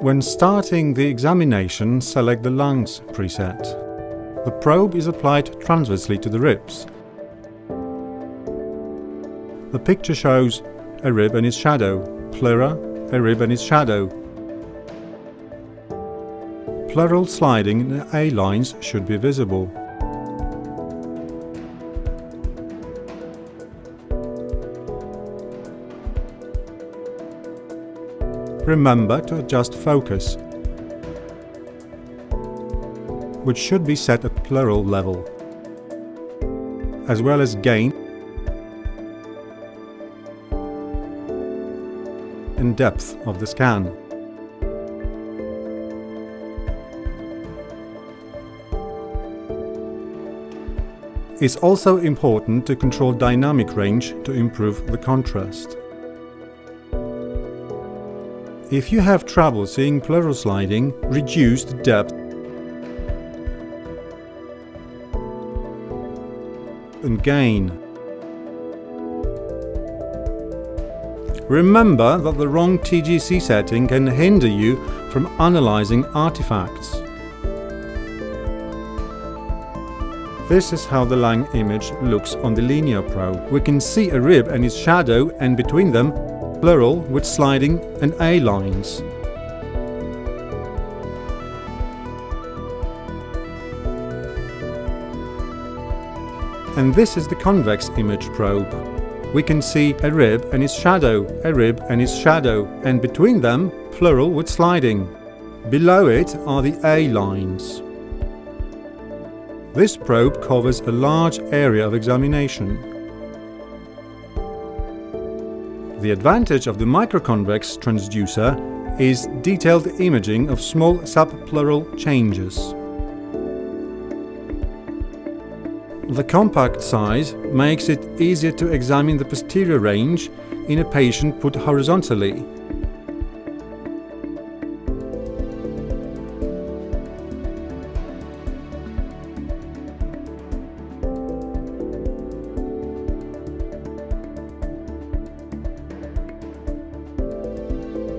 When starting the examination, select the lungs preset. The probe is applied transversely to the ribs. The picture shows a rib and its shadow, pleura, a rib and its shadow. Pleural sliding in A lines should be visible. Remember to adjust focus, which should be set at pleural level, as well as gain and depth of the scan. It's also important to control dynamic range to improve the contrast. If you have trouble seeing pleural sliding, reduce the depth and gain. Remember that the wrong TGC setting can hinder you from analyzing artifacts. This is how the lung image looks on the linear probe. We can see a rib and its shadow, and between them pleural with sliding and A lines. And this is the convex image probe. We can see a rib and its shadow, a rib and its shadow, and between them pleural with sliding. Below it are the A lines. This probe covers a large area of examination. The advantage of the Microconvex transducer is detailed imaging of small subpleural changes. The compact size makes it easier to examine the posterior range in a patient put horizontally.